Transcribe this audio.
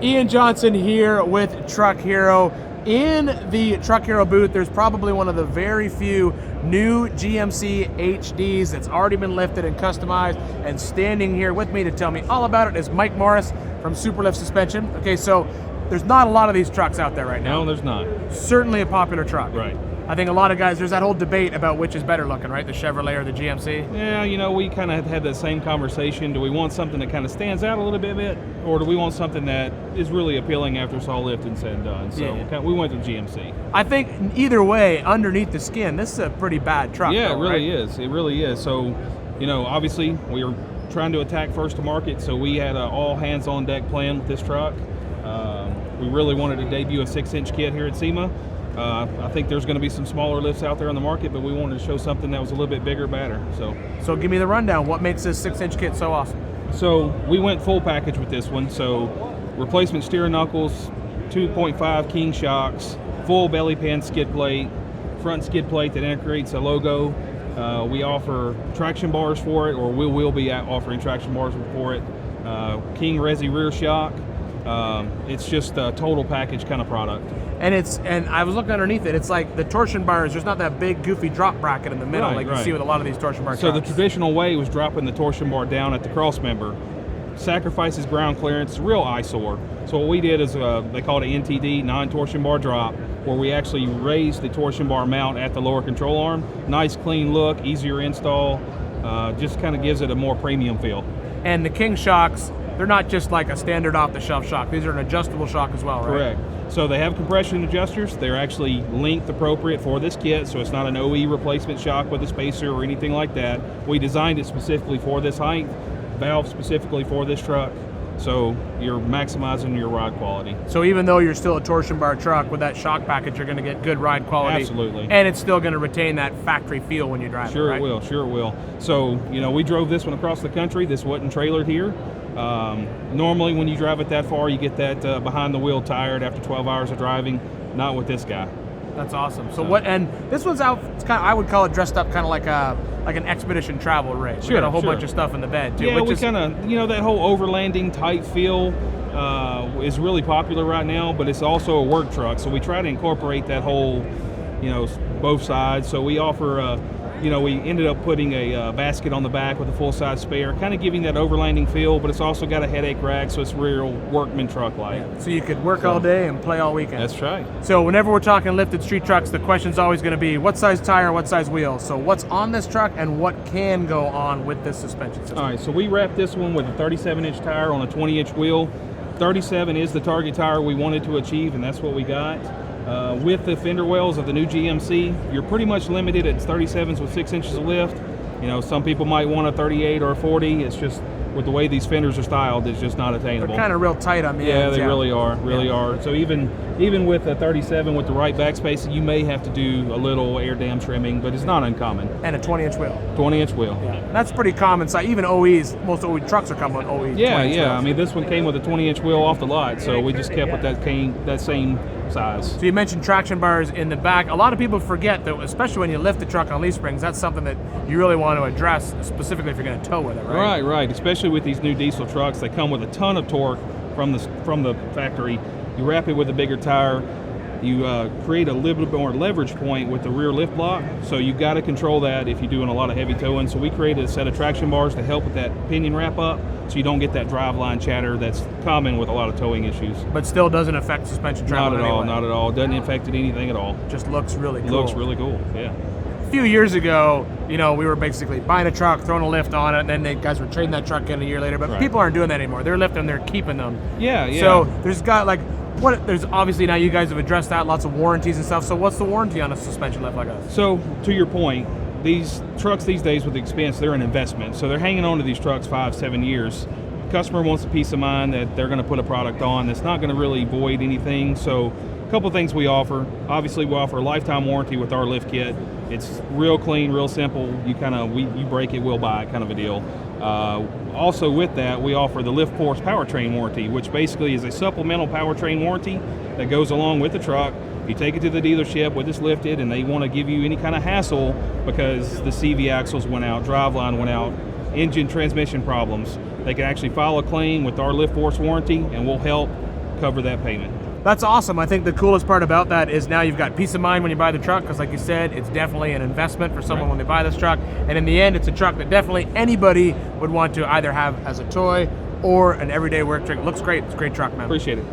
Ian Johnson here with Truck Hero. In the Truck Hero booth, there's probably one of the very few new GMC HDs that's already been lifted and customized, and standing here with me to tell me all about it is Mike Morris from Superlift Suspension. Okay, so there's not a lot of these trucks out there right now. No, there's not. Certainly a popular truck. Right. I think a lot of guys, there's that whole debate about which is better looking, right? The Chevrolet or the GMC? Yeah, you know, we kind of had that same conversation. Do we want something that kind of stands out a little bit, or do we want something that is really appealing after it's all lifted and said and done? So we went with GMC. I think either way, underneath the skin, this is a pretty bad truck. Yeah, though, it really right? is. It really is. So, you know, obviously we were trying to attack first to market, so we had an all hands on deck plan with this truck. We really wanted to debut a 6-inch kit here at SEMA. I think there's going to be some smaller lifts out there on the market, but we wanted to show something that was a little bit bigger, badder. So give me the rundown. What makes this 6-inch kit so awesome? So we went full package with this one. So replacement steering knuckles, 2.5 king shocks, full belly pan skid plate, front skid plate that integrates a logo. We offer traction bars for it, or we will be offering traction bars for it. King Resi rear shock. It's just a total package kind of product. And I was looking underneath it. It's like the torsion bars. There's not that big goofy drop bracket in the middle like you see with a lot of these torsion bar So trucks. the traditional way was dropping the torsion bar down at the cross member. Sacrifices ground clearance, real eyesore. So what we did is they call it an NTD, non-torsion bar drop, where we actually raised the torsion bar mount at the lower control arm. Nice clean look, easier install, just kind of gives it a more premium feel. And the King shocks, they're not just like a standard off-the-shelf shock. These are an adjustable shock as well, right? Correct. So they have compression adjusters. They're actually length appropriate for this kit, so it's not an OE replacement shock with a spacer or anything like that. We designed it specifically for this height, valve specifically for this truck, so you're maximizing your ride quality. So even though you're still a torsion bar truck, with that shock package, you're going to get good ride quality. Absolutely. And it's still going to retain that factory feel when you drive it, right? It will, sure it will. So, you know, we drove this one across the country. This wasn't trailered here. Normally when you drive it that far, you get that behind the wheel tired after 12 hours of driving. Not with this guy. That's awesome. So what? And this one's out. It's kind of, I would call it dressed up, kind of like an expedition travel rig. Sure, we got a whole bunch of stuff in the bed too. Yeah, we kind of, you know, that whole overlanding type feel is really popular right now. But it's also a work truck, so we try to incorporate that whole, you know, both sides. So we offer. You know, we ended up putting a basket on the back with a full-size spare, kind of giving that overlanding feel, but it's also got a headache rack, so it's real workman truck-like. Yeah. So you could work all day and play all weekend. That's right. So whenever we're talking lifted street trucks, the question's always going to be, what size tire, what size wheel? So what's on this truck and what can go on with this suspension system? All right, so we wrapped this one with a 37-inch tire on a 20-inch wheel. 37 is the target tire we wanted to achieve, and that's what we got. With the fender wells of the new GMC, you're pretty much limited at 37s with 6 inches of lift. You know, some people might want a 38 or a 40. It's just, with the way these fenders are styled, it's just not attainable. They're kind of real tight on the ends. Yeah, they really are, So even with a 37 with the right backspace, you may have to do a little air dam trimming, but it's not uncommon. And a 20-inch wheel. 20-inch wheel. Yeah, that's pretty common size. Even OEs, most OE trucks are coming with OE. Yeah. Wheels. I mean, this one came with a 20-inch wheel off the lot, so we just kept with that same size. So you mentioned traction bars in the back. A lot of people forget that, especially when you lift the truck on leaf springs, that's something that you really want to address, specifically if you're going to tow with it, right? Right. Especially with these new diesel trucks, they come with a ton of torque from the factory. You wrap it with a bigger tire. You create a little bit more leverage point with the rear lift block, so you got to control that if you're doing a lot of heavy towing. So we created a set of traction bars to help with that pinion wrap up, so you don't get that drive line chatter that's common with a lot of towing issues. But still doesn't affect suspension travel. Not at all. It doesn't affect it anything at all. Just looks really cool. Looks really cool, yeah. A few years ago, you know, we were basically buying a truck, throwing a lift on it, and then the guys were trading that truck in a year later. But people aren't doing that anymore. They're lifting, they're keeping them. Yeah. So there's there's obviously, now you guys have addressed that, lots of warranties and stuff. So what's the warranty on a suspension lift like us? So to your point, these trucks these days with the expense, they're an investment. So they're hanging on to these trucks 5-7 years. The customer wants a peace of mind that they're going to put a product on that's not going to really void anything. So a couple things we offer. Obviously, we offer a lifetime warranty with our lift kit. It's real clean, real simple. You break it, we'll buy it kind of a deal. Also with that, we offer the Lift Force powertrain warranty, which basically is a supplemental powertrain warranty that goes along with the truck. You take it to the dealership with this lifted and they want to give you any kind of hassle because the CV axles went out, driveline went out, engine transmission problems, they can actually file a claim with our Lift Force warranty and we'll help cover that payment. That's awesome. I think the coolest part about that is now you've got peace of mind when you buy the truck, because like you said, it's definitely an investment for someone when they buy this truck. And in the end, it's a truck that definitely anybody would want to either have as a toy or an everyday work truck. It looks great. It's a great truck, man. Appreciate it.